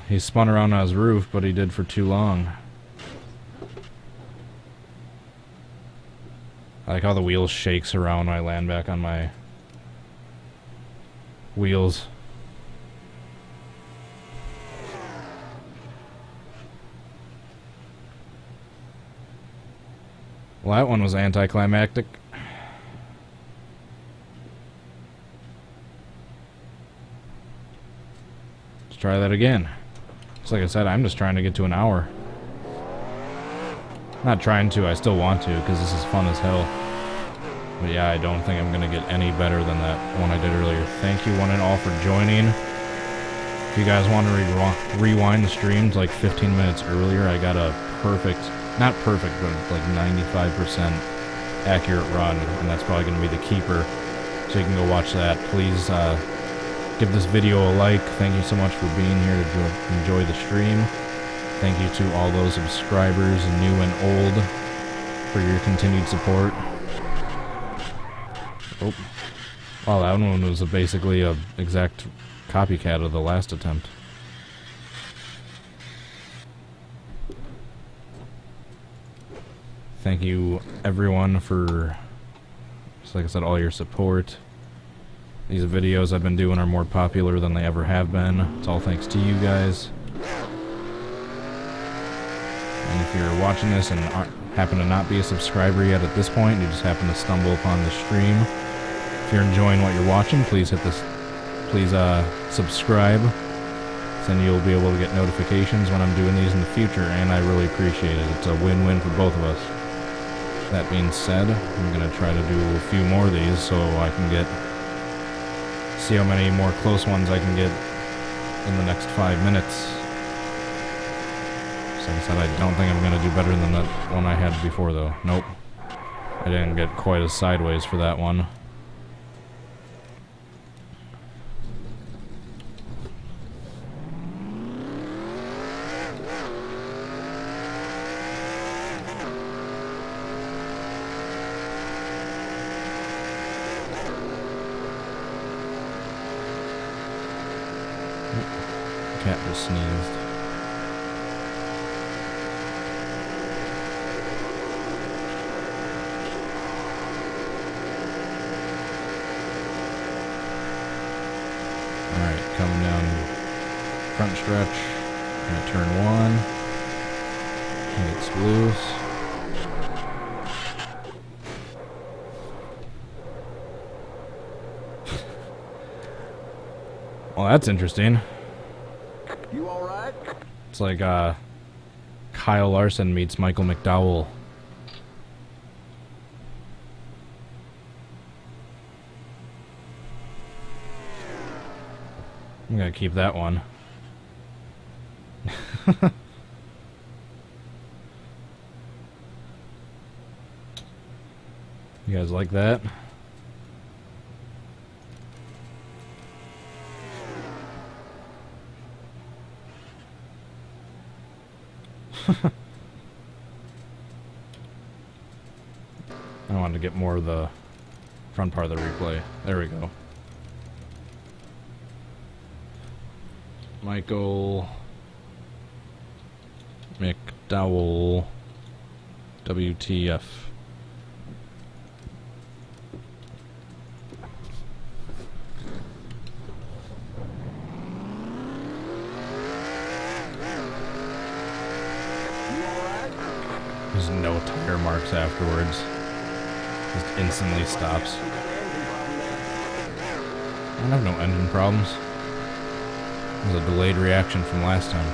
he spun around on his roof, but he did for too long. I like how the wheel shakes around when I land back on my wheels. Well, that one was anticlimactic. Let's try that again. Just like I said, I'm just trying to get to an hour. Not trying to, I still want to, because this is fun as hell. But yeah, I don't think I'm going to get any better than that one I did earlier. Thank you one and all for joining. If you guys want to rewind the stream to like 15 minutes earlier, I got a perfect, not perfect, but like 95% accurate run, and that's probably going to be the keeper. So you can go watch that. Please give this video a like. Thank you so much for being here to enjoy the stream. Thank you to all those subscribers, new and old, for your continued support. Oh. Wow, that one was basically an exact copycat of the last attempt. Thank you, everyone, for, just like I said, all your support. These videos I've been doing are more popular than they ever have been. It's all thanks to you guys. And if you're watching this and happen to not be a subscriber yet at this point, you just happen to stumble upon the stream, if you're enjoying what you're watching, please hit this, please subscribe. and you'll be able to get notifications when I'm doing these in the future, and I really appreciate it. It's a win-win for both of us. That being said, I'm going to try to do a few more of these so I can see how many more close ones I can get in the next 5 minutes. So like I said, I don't think I'm going to do better than that one I had before, though. Nope. I didn't get quite as sideways for that one. Cat just sneezed. Alright, coming down front stretch. Gonna turn one. It's loose. Well, that's interesting. You all right? It's like Kyle Larson meets Michael McDowell. I'm gonna keep that one. You guys like that? I wanted to get more of the front part of the replay. There we go. Michael McDowell, WTF. There's no tire marks afterwards. Just instantly stops. I don't have no engine problems. It was a delayed reaction from last time.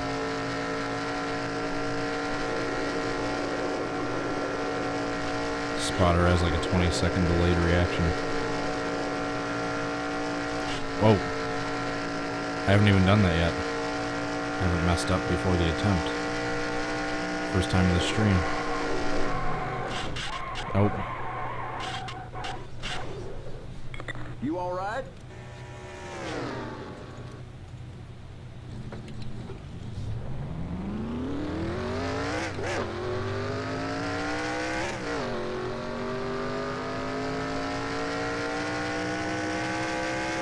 Spotter has like a 20-second delayed reaction. Whoa. I haven't even done that yet. I haven't messed up before the attempt. First time in the stream. Nope. You all right?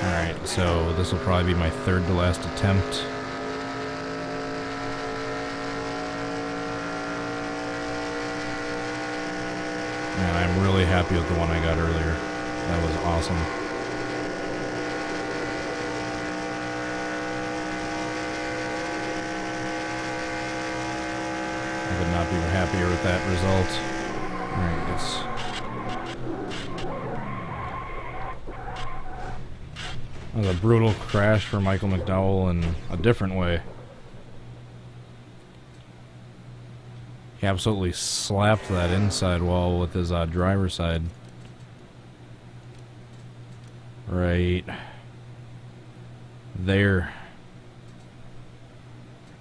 Alright, so this will probably be my third to last attempt. And I'm really happy with the one I got earlier. That was awesome. I could not be happier with that result. Alright, that was a brutal crash for Michael McDowell in a different way. He absolutely slapped that inside wall with his driver's side. Right there.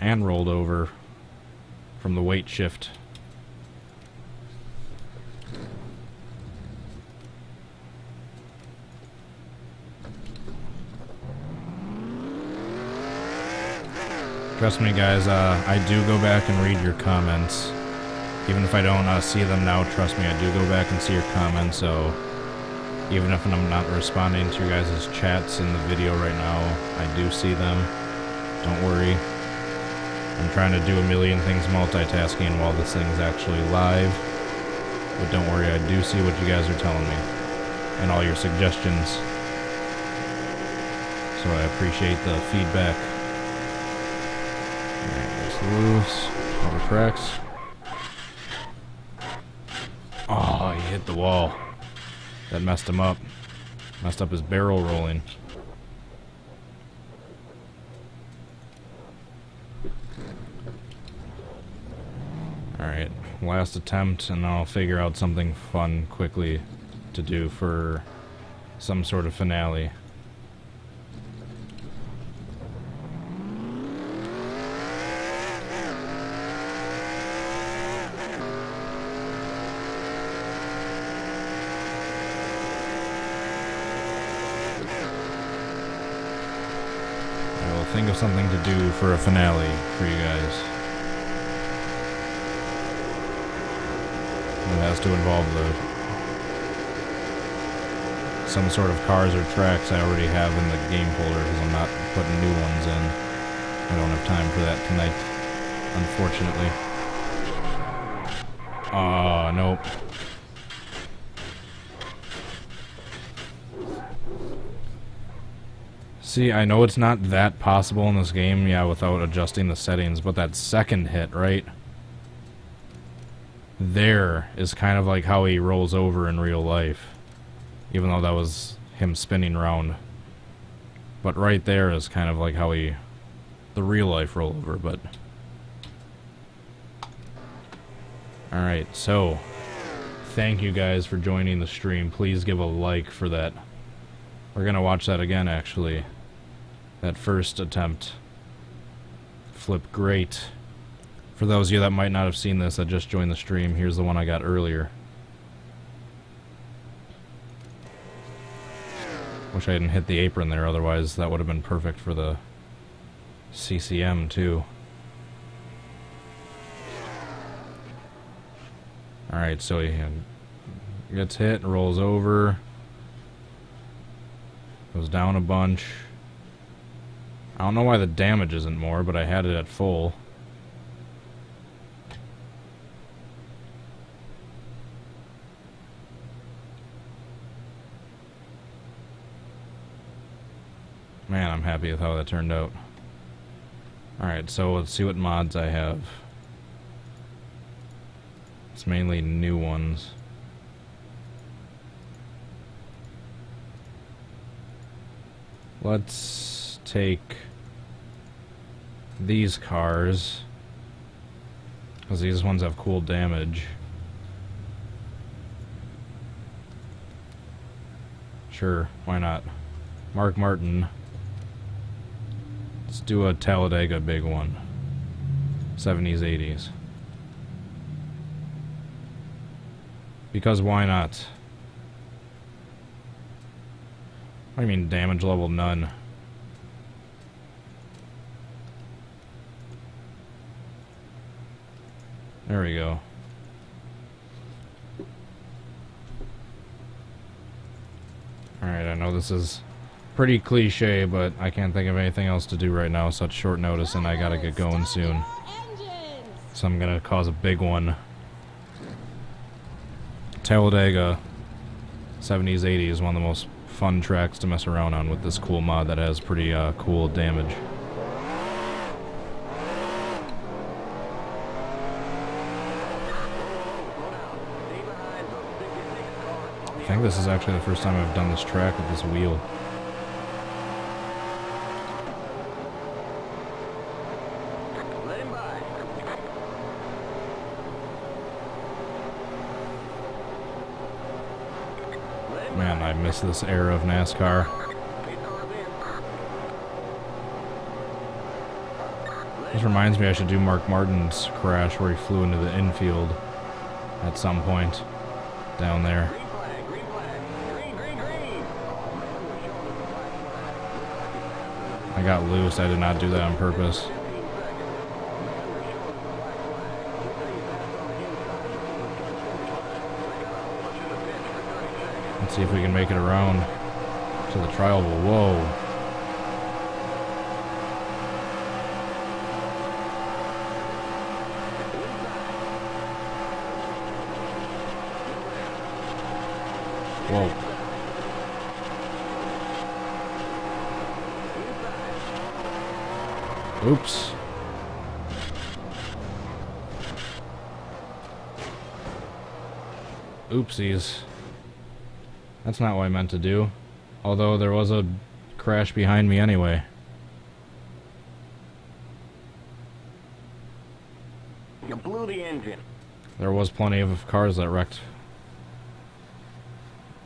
And rolled over from the weight shift. Trust me, guys, I do go back and read your comments. Even if I don't see them now, trust me, I do go back and see your comments, so even if I'm not responding to your guys' chats in the video right now, I do see them. Don't worry. I'm trying to do a million things multitasking while this thing's actually live. But don't worry, I do see what you guys are telling me. And all your suggestions. So I appreciate the feedback. Alright, it's loose. All the cracks. Oh, he hit the wall. That messed him up. Messed up his barrel rolling. last attempt, and I'll figure out something fun quickly to do for some sort of finale. I will think of something to do for a finale for you guys. It has to involve some sort of cars or tracks I already have in the game folder because I'm not putting new ones in. I don't have time for that tonight, unfortunately. Oh, nope. See, I know it's not that possible in this game, yeah, without adjusting the settings, but that second hit, right? There is kind of like how he rolls over in real life. Even though that was him spinning around. But right there is kind of like how the real life rollover, but... Alright, so... Thank you guys for joining the stream. Please give a like for that. We're gonna watch that again, actually. That first attempt. Flipped great. For those of you that might not have seen this that just joined the stream, here's the one I got earlier. Wish I hadn't hit the apron there, otherwise that would have been perfect for the CCM too. Alright, so he gets hit, rolls over, goes down a bunch. I don't know why the damage isn't more, but I had it at full. Man, I'm happy with how that turned out. Alright, so let's see what mods I have. It's mainly new ones. Let's take these cars, because these ones have cool damage. Sure, why not? Mark Martin. Let's do a Talladega big one. 70s, 80s. Because why not? I mean damage level none. There we go. Alright, I know this is pretty cliche, but I can't think of anything else to do right now. Such short notice, and I gotta get going soon. So I'm gonna cause a big one. Talladega 70s, 80s is one of the most fun tracks to mess around on with this cool mod that has pretty cool damage. I think this is actually the first time I've done this track with this wheel. Man, I miss this era of NASCAR. This reminds me I should do Mark Martin's crash where he flew into the infield at some point down there. I got loose. I did not do that on purpose. Let's see if we can make it around to the trial. Whoa. Whoa. Oops. Oopsies. That's not what I meant to do. Although there was a crash behind me anyway. You blew the engine. There was plenty of cars that wrecked.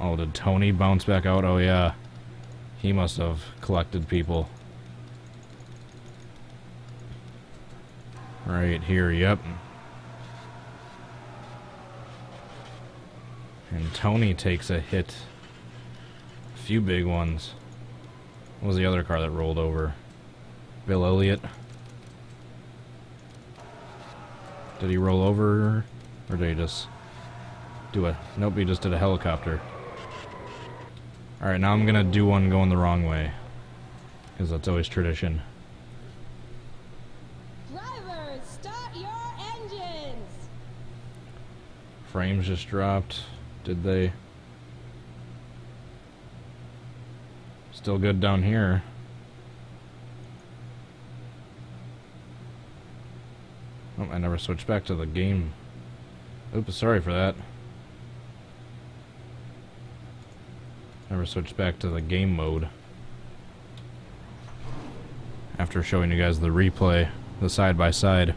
Oh, did Tony bounce back out? Oh, yeah. He must have collected people. Right here, yep. And Tony takes a hit. A few big ones. What was the other car that rolled over? Bill Elliott? Did he roll over? Or did he just do a... Nope, he just did a helicopter. Alright, now I'm gonna do one going the wrong way. Because that's always tradition. Drivers, start your engines! Frames just dropped. Did they? Still good down here. Oh, I never switched back to the game. Oops, sorry for that. Never switched back to the game mode. After showing you guys the replay, the side by side.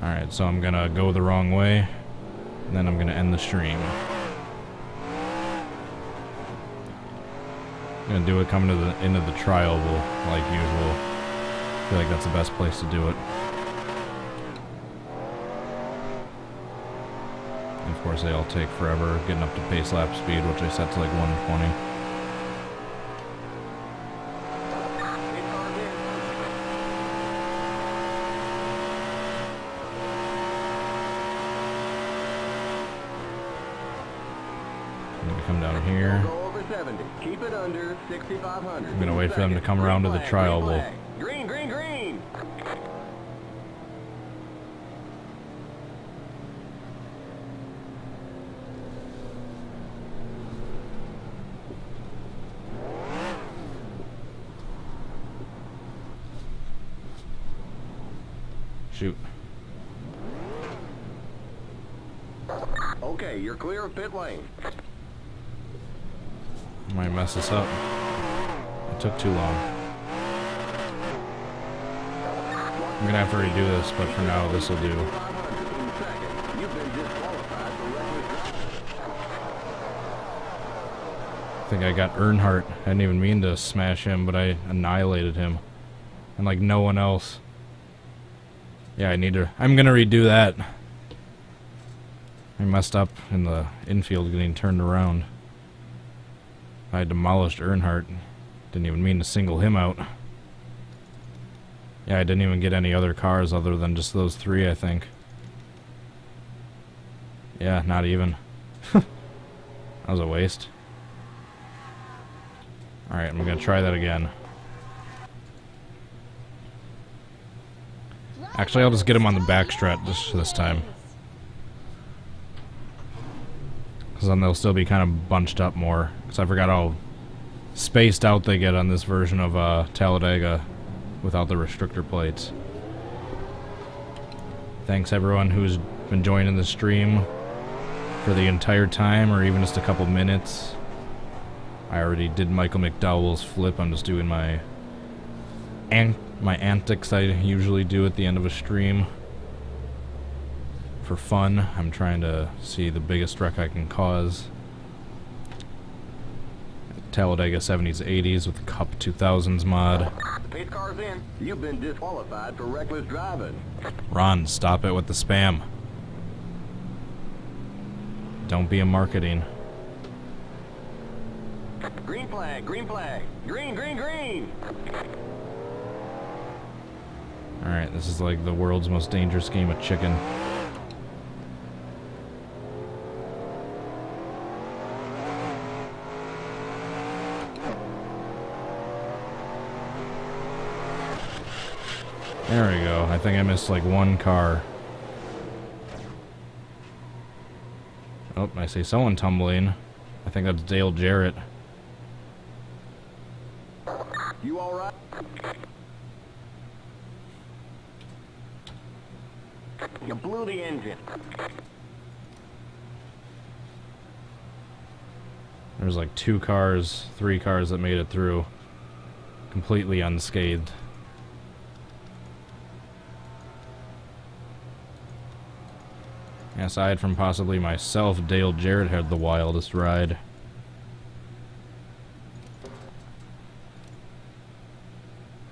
Alright, so I'm gonna go the wrong way, and then I'm gonna end the stream. I'm gonna do it coming to the end of the trial, like usual. I feel like that's the best place to do it. And of course, they all take forever getting up to pace lap speed, which I set to like 120. Come down here. Keep it under 6,500. I'm gonna wait for them to come around to the trial. Green, green, green. Shoot. Okay, you're clear of pit lane. Might mess this up. It took too long. I'm gonna have to redo this, but for now, this will do. I think I got Earnhardt. I didn't even mean to smash him, but I annihilated him. And like no one else. Yeah, I'm gonna redo that. I messed up in the infield getting turned around. I demolished Earnhardt. Didn't even mean to single him out. Yeah, I didn't even get any other cars other than just those three, I think. Yeah, not even. That was a waste. Alright, I'm gonna try that again. Actually, I'll just get him on the backstretch this time. Because then they'll still be kind of bunched up more. Because I forgot how spaced out they get on this version of Talladega without the restrictor plates. Thanks everyone who's been joining the stream for the entire time, or even just a couple minutes. I already did Michael McDowell's flip. I'm just doing my antics I usually do at the end of a stream. For fun, I'm trying to see the biggest wreck I can cause. Talladega 70s, 80s with the Cup 2000s mod. Pace car's in. You've been disqualified for reckless driving. Ron, stop it with the spam. Don't be a marketing. Green flag, green flag. Green, green, green. Alright, this is like the world's most dangerous game of chicken. There we go. I think I missed like one car. Oh, I see someone tumbling. I think that's Dale Jarrett. You alright? You blew the engine. There's like 2 cars, 3 cars that made it through. completely unscathed. Aside from possibly myself, Dale Jarrett had the wildest ride.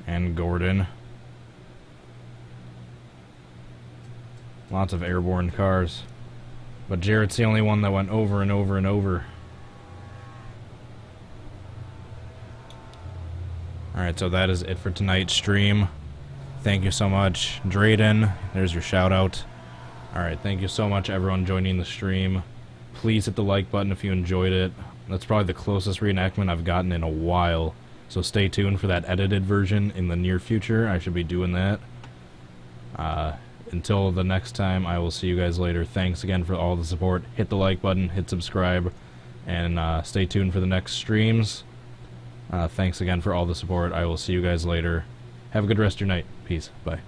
And Gordon. Lots of airborne cars. But Jarrett's the only one that went over and over and over. Alright, so that is it for tonight's stream. Thank you so much, Drayden. There's your shout out. Alright, thank you so much everyone joining the stream. Please hit the like button if you enjoyed it. That's probably the closest reenactment I've gotten in a while. So stay tuned for that edited version in the near future. I should be doing that. Until the next time, I will see you guys later. Thanks again for all the support. Hit the like button, hit subscribe, and stay tuned for the next streams. Thanks again for all the support. I will see you guys later. Have a good rest of your night. Peace. Bye.